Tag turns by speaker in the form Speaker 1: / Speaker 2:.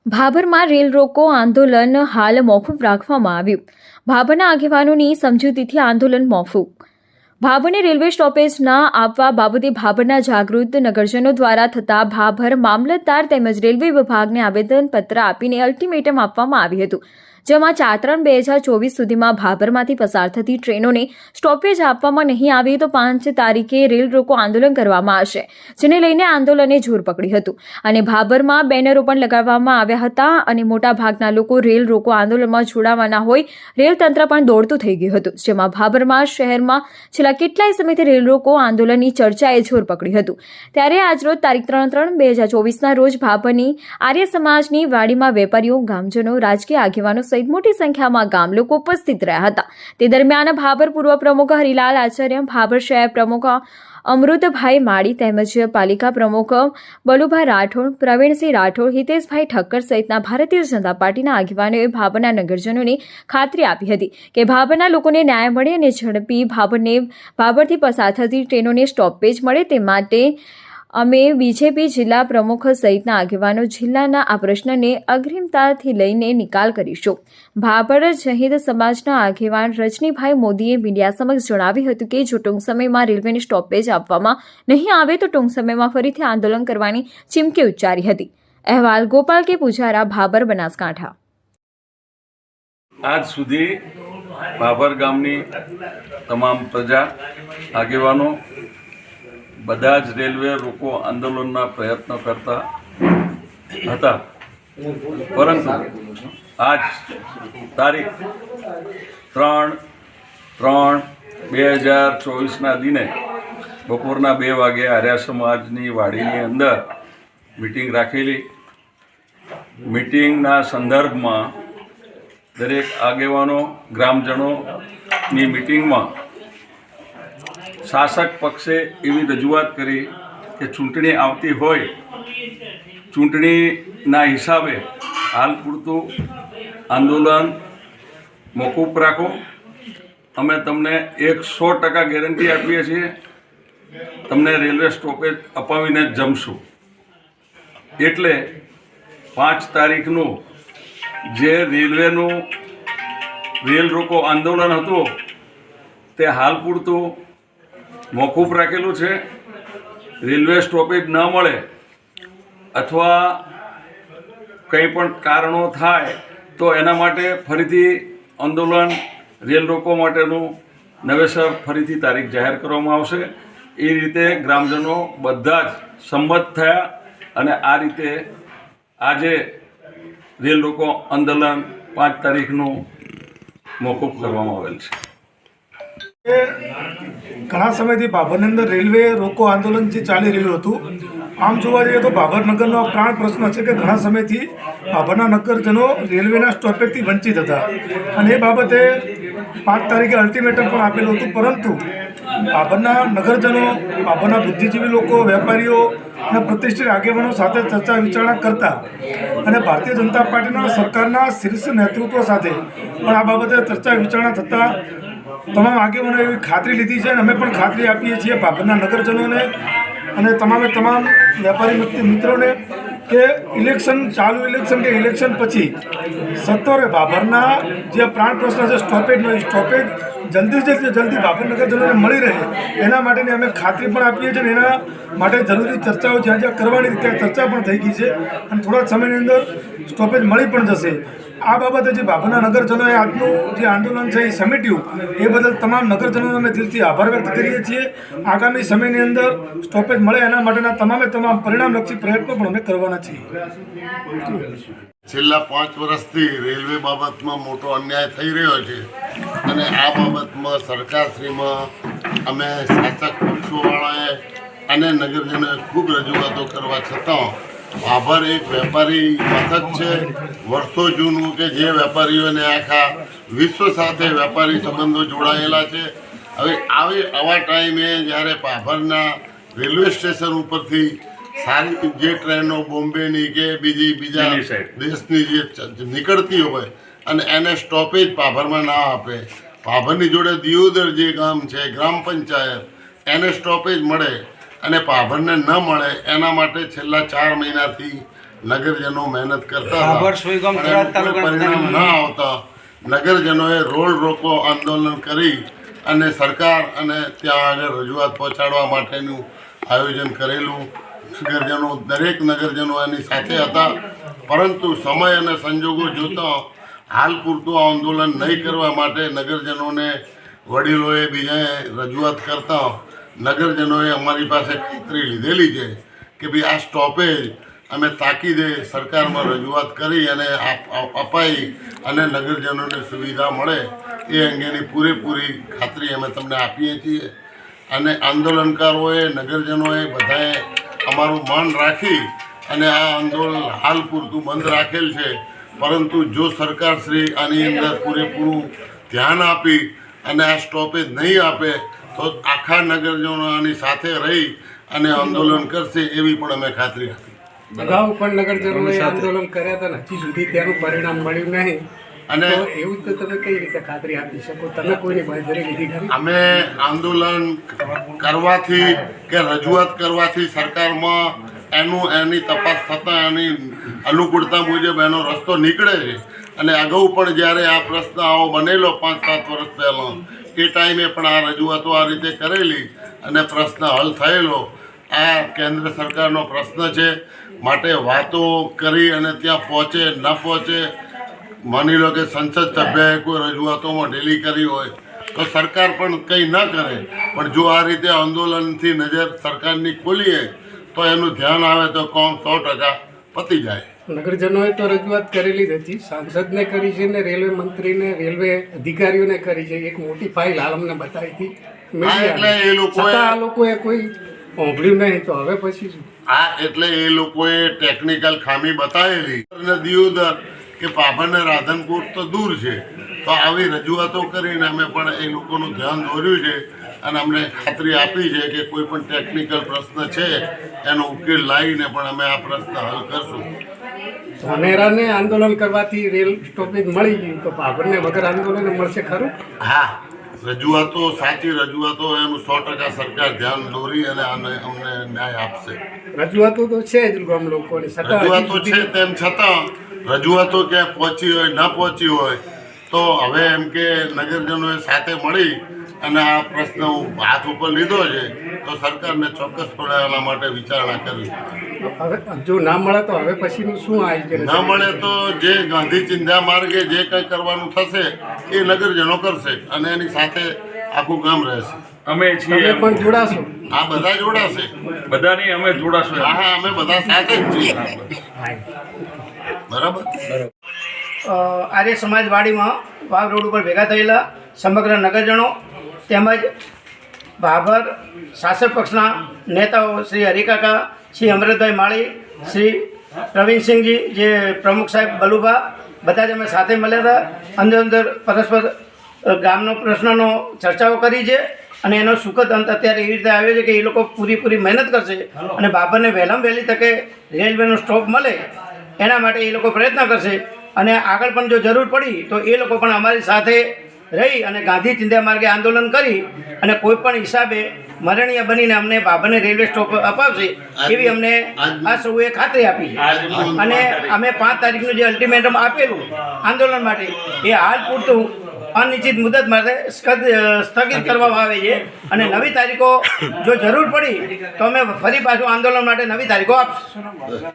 Speaker 1: ભાભરમાં rail રોકો આંદોલન હાલ મોકૂફ રાખવામાં આવ્યું. ભાભરના આગેવાનોની સમજૂતીથી આંદોલન મોકૂફ. ભાભરને રેલવે સ્ટોપેજ ના આપવા બાબતે ભાભરના જાગૃત નગરજનો દ્વારા થતા ભાભર મામલતદાર તેમજ રેલવે વિભાગને આવેદનપત્ર આપીને અલ્ટિમેટમ આપવામાં આવ્યું હતું, જેમાં 4/3/2024 સુધીમાં ભાભરમાંથી પસાર થતી ટ્રેનોને સ્ટોપેજ આપવામાં નહીં આવે તો 5 તારીખે રેલ રોકો આંદોલન કરવામાં આવશે, જેને લઈને આંદોલને જોર પકડ્યું હતું અને ભાભરમાં બેનરો પણ લગાવવામાં આવ્યા હતા અને મોટાભાગના લોકો રેલ રોકો આંદોલનમાં જોડાવાના હોય રેલ તંત્ર પણ દોડતું થઈ ગયું હતું, જેમાં ભાભરમાં શહેરમાં છેલ્લા કેટલાય સમયથી રેલ રોકો આંદોલનની ચર્ચાએ જોર પકડ્યું હતું. ત્યારે આજરોજ તારીખ 3/3/2024ના રોજ ભાભરની આર્ય સમાજની વાડીમાં વેપારીઓ, ગામજનો, રાજકીય આગેવાનો સહિત મોટી સંખ્યામાં ગામ લોકો ઉપસ્થિત રહ્યા હતા. તે દરમિયાન ભાભર પૂર્વ પ્રમુખ હરિલાલ આચાર્ય, ભાભર શહેર પ્રમુખ અમૃતભાઈ માળી તેમજ પાલિકા પ્રમુખ બલુભાઈ રાઠોડ, પ્રવીણસિંહ રાઠોડ, હિતેશભાઈ ઠક્કર સહિતના ભારતીય જનતા પાર્ટીના આગેવાનોએ ભાભરના નગરજનોને ખાતરી આપી હતી કે ભાભરના લોકોને ન્યાય મળે અને ઝડપી ભાભરથી પસાર થતી ટ્રેનોને સ્ટોપેજ મળે તે માટે અમે બીજેપી જિલ્લા પ્રમુખ સહિતના આગેવાનો જિલ્લાના આ પ્રશ્નને અગ્રિમતાથી લઈને નિકાલ કરીશું. ભાભર શહીદ સમાજના આગેવાન રજનીભાઈ મોદીએ મીડિયા સમક્ષ જણાવ્યું હતું કે જો ટૂંક સમયમાં રેલવેને સ્ટોપેજ આપવામાં નહીં આવે તો ટૂંક સમયમાં ફરીથી આંદોલન કરવાની ચીમકી ઉચ્ચારી હતી. અહેવાલ ગોપાલ કે પૂજારા, ભાભર, બનાસકાંઠા.
Speaker 2: આજ સુધી ભાભર ગામની તમામ પ્રજા, આગેવાનો બધા જ રેલવે રોકો આંદોલનના પ્રયત્નો કરતા હતા, પરંતુ આજ તારીખ 3/3/2024ના દિને બપોરના 2 વાગે આર્ય સમાજની વાડીની અંદર મિટિંગ રાખેલી. મિટિંગના સંદર્ભમાં દરેક આગેવાનો, ગ્રામજનોની મિટિંગમાં શાસક પક્ષે એવી રજૂઆત કરી કે ચૂંટણી આવતી હોય, ચૂંટણીના હિસાબે હાલ પૂરતું આંદોલન મોકૂફ રાખો. અમે તમને 100% ગેરંટી આપીએ છીએ, તમને રેલવે સ્ટોપેજ અપાવીને જ જમશું. એટલે 5 તારીખનું જે રેલવેનું રેલ રોકો આંદોલન હતું તે હાલ પૂરતું મોકૂફ રાખેલું છે. રેલવે સ્ટોપેજ ન મળે અથવા કંઈ પણ કારણો થાય તો એના માટે ફરીથી આંદોલન રેલ રોકો માટેનું નવેસર ફરીથી તારીખ જાહેર કરવામાં આવશે. એ રીતે ગ્રામજનો બધા જ સંમત થયા અને આ રીતે આજે રેલ રોકો આંદોલન 5 તારીખનું મોકૂફ કરવામાં આવેલ છે.
Speaker 3: ઘણા સમયથી ભાભરની અંદર રેલવે રોકો આંદોલન જે ચાલી રહ્યું હતું, આમ જોવા જઈએ તો ભાભર નગરનો પ્રાણ પ્રશ્ન છે કે ઘણા સમયથી ભાભરના નગરજનો રેલવેના સ્ટોપેજથી વંચિત હતા અને એ બાબતે 5 તારીખે અલ્ટિમેટમ પણ આપેલું હતું, પરંતુ ભાભરના નગરજનો, ભાભરના બુદ્ધિજીવી લોકો, વેપારીઓ અને પ્રતિષ્ઠિત આગેવાનો સાથે ચર્ચા વિચારણા કરતા અને ભારતીય જનતા પાર્ટીના સરકારના શીર્ષ નેતૃત્વ સાથે પણ આ બાબતે ચર્ચા વિચારણા થતાં તમામ આગેવાનો એવી ખાતરી લીધી છે અને અમે પણ ખાતરી આપીએ છીએ ભાભરના નગરજનોને અને તમામ વેપારી મિત્રોને કે ચાલુ ઇલેક્શન કે ઇલેક્શન પછી સત્વરે ભાભરના જે પ્રાણ પ્રશ્ન છે સ્ટોપેજનો, સ્ટોપેજ જલ્દી ભાભર નગરજનોને મળી રહે એના માટેની અમે ખાતરી પણ આપીએ છીએ અને એના માટે જરૂરી ચર્ચાઓ જ્યાં જ્યાં કરવાની ત્યાં ચર્ચા પણ થઈ ગઈ છે અને થોડા સમયની અંદર સ્ટોપેજ મળી પણ જશે. આ બાબતે જે ભાભરના નગરજનોએ આજનું જે આંદોલન છે એ સમેટ્યું એ બદલ તમામ નગરજનોનો અમે દિલથી આભાર વ્યક્ત કરીએ છીએ. આગામી સમયની અંદર સ્ટોપેજ મળે એના માટેના તમામ પરિણામલક્ષી પ્રયત્નો પણ અમે કરવાના છીએ.
Speaker 4: છેલ્લા 5 વર્ષથી રેલવે બાબતમાં મોટો અન્યાય થઈ રહ્યો છે અને આ બાબતમાં સરકારશ્રીમાં અમે શાસક પક્ષોવાળાએ અને નગરજનોએ ખૂબ રજૂઆતો કરવા છતાં ભાભર એક વેપારી મથક છે, વર્ષો જૂનું, કે જે વેપારીઓને આખા વિશ્વ સાથે વેપારી સંબંધો જોડાયેલા છે. હવે આવા ટાઈમે જ્યારે ભાભરના રેલવે સ્ટેશન ઉપરથી સારી જે ટ્રેનો બોમ્બેની કે બીજા દેશની જે નીકળતી હોય અને એને સ્ટોપેજ ભાભરમાં ના આપે, ભાભરની જોડે દિયોદર જે ગામ છે, ગ્રામ પંચાયત, એને સ્ટોપેજ મળે અને ભાભરને ન મળે એના માટે છેલ્લા 4 મહિનાથી નગરજનો મહેનત કરતા
Speaker 5: બાબર સુઈગામ
Speaker 4: પણ એનું કોઈ પરિણામ ના આવતા નગરજનોએ રોડ રોકો આંદોલન કરી અને સરકાર અને ત્યાં આગળ રજૂઆત પહોંચાડવા માટેનું આયોજન કરેલું. દરેક નગરજનો એની સાથે હતા, પરંતુ સમય અને સંજોગો જોતા હાલ પૂરતું આંદોલન નહીં કરવા માટે નગરજનોને વડીલોએ બીજાએ રજૂઆત કરતા નગરજનોએ અમારી પાસે ખાતરી લીધેલી છે કે ભાઈ આ સ્ટોપેજ અમે તાકીદે સરકારમાં રજૂઆત કરી અને અપાઈ અને નગરજનોને સુવિધા મળે એ અંગેની પૂરેપૂરી ખાતરી અમે તમને આપીએ છીએ. અને આંદોલનકારોએ નગરજનોએ બધાએ અમારું માન રાખી અને આ આંદોલન હાલ પૂરતું બંધ રાખેલ છે, પરંતુ જો સરકારશ્રી આની અંદર પૂરેપૂરું ધ્યાન આપી અને આ સ્ટોપેજ નહીં આપે તો આખા નગરજનો આની સાથે રહી અને આંદોલન કરશે એવી પણ અમે ખાતરી આપી.
Speaker 5: અગાઉ પણ નગરજનોએ આંદોલન કર્યા હતા ને હજી સુધી તેનું પરિણામ મળ્યું નહીં,
Speaker 4: અને
Speaker 5: તો એવું તો તમે કઈ રીતે ખાતરી આપી શકો? તમે કોઈની બાંધરી લીધી ખરી?
Speaker 4: અમે આંદોલન કરવાથી કે રજૂઆત કરવાથી સરકારમાં એની તપાસ થતાં એની અનુકૂળતા મુજબ એનો રસ્તો નીકળે છે. અને અગાઉ પણ જ્યારે આ પ્રશ્ન આવો બનેલો 5-7 વર્ષ પહેલાં એ ટાઈમે પણ આ રજૂઆતો આ રીતે કરેલી અને પ્રશ્ન હલ થયેલો. આ કેન્દ્ર સરકારનો પ્રશ્ન છે, માટે વાતો કરી અને ત્યાં પહોંચે ન પહોંચે, માની લો કે સંસદ સભ્યએ કોઈ રજૂઆતોમાં ઢીલી કરી હોય તો સરકાર પણ કંઈ ન કરે, પણ જો આ રીતે આંદોલનથી નજર સરકારની ખોલીએ તો એનું ધ્યાન આવે તો કામ 100% પતી જાય.
Speaker 5: નગરજનોએ તો રજૂઆત કરેલી જ હતી, સાંસદને કરી છે ને રેલવે મંત્રીને રેલવે અધિકારીઓને કરી છે. એક મોટી ફાઇલ હાલ અમને બતાવી હતી
Speaker 4: એટલે એ લોકોએ
Speaker 5: છતાં આ લોકોએ કોઈ સાંભળ્યું નહીં, તો હવે પછી શું?
Speaker 4: એટલે એ લોકોએ ટેકનિકલ ખામી બતાવેલી. અને દિયોદર કે પાભર રાધનપુર તો દૂર છે, તો આવી રજૂઆતો કરીને અમે પણ એ લોકોનું ધ્યાન દોર્યું છે અને અમને ખાતરી આપી છે કે કોઈ પણ ટેકનિકલ પ્રશ્ન છે એનો ઉકેલ લાવીને પણ અમે આ પ્રશ્ન હલ કરશું.
Speaker 5: ધાનેરાને આંદોલન કરવાથી રેલ સ્ટોપેજ મળી ગયું, તો પાભરને વગર આંદોલન મળશે ખરું?
Speaker 4: હા, રજૂઆતો સાચી રજૂઆતો એનું 100% સરકાર ધ્યાન દોરી અને અમને ન્યાય આપશે.
Speaker 5: રજૂઆતો તો છે જ ગામ લોકોની, છતાં
Speaker 4: રજૂઆતો છે, તેમ છતાં રજૂઆતો ક્યાંય પહોંચી હોય ન પહોંચી હોય તો હવે એમ કે નગરજનોએ સાથે મળી અને આ પ્રશ્ન હાથ ઉપર લીધો છે તો સરકારને ચોક્કસપણે આના માટે વિચારણા કરવી.
Speaker 5: હવે જો ના મળે તો હવે પછીનું શું આયોજન?
Speaker 4: ન મળે તો જે ગાંધી ચિંધ્યા માર્ગે જે કંઈ કરવાનું થશે એ નગરજનો કરશે અને એની સાથે આખું ગામ રહેશે.
Speaker 2: અમે છીએ
Speaker 5: તમે પણ જોડાશો?
Speaker 4: આ બધા જોડાશે.
Speaker 2: બધા નહીં, અમે જોડાશું.
Speaker 4: હા, અમે બધા સાથે જ છીએ. બરાબર.
Speaker 6: આર્ય સમાજવાડીમાં વાવ રોડ ઉપર ભેગા થયેલા સમગ્ર નગરજનો તેમજ ભાભર શાસક પક્ષના નેતાઓ શ્રી હરિકાકા, શ્રી અમૃતભાઈ માળી, શ્રી પ્રવીણસિંહજી, જે પ્રમુખ સાહેબ બલુભા, બધા જ અમે સાથે મળ્યા હતા. અંદર પરસ્પર ગામનો પ્રશ્નનો ચર્ચાઓ કરી છે અને એનો સુખદ અંત અત્યારે એવી રીતે આવ્યો છે કે એ લોકો પૂરી મહેનત કરશે અને ભાભરને વહેલામાં વહેલી તકે રેલવેનો સ્ટોપ મળે એના માટે એ લોકો પ્રયત્ન કરશે. અને આગળ પણ જો જરૂર પડી તો એ લોકો પણ અમારી સાથે રહી અને ગાંધી ચિંધ્યા માર્ગે આંદોલન કરી અને કોઈ પણ હિસાબે મરણીય બનીને અમને ભાભરને રેલવે સ્ટોપ અપાવશે એવી અમને આ સૌએ ખાતરી આપી છે. અને અમે 5 તારીખનું જે અલ્ટિમેટમ આપેલું આંદોલન માટે એ હાલ પૂરતું અનિશ્ચિત મુદત માટે સ્થગિત કરવામાં આવે છે અને નવી તારીખો જો જરૂર પડી તો અમે ફરી પાછું આંદોલન માટે નવી તારીખો આપશું.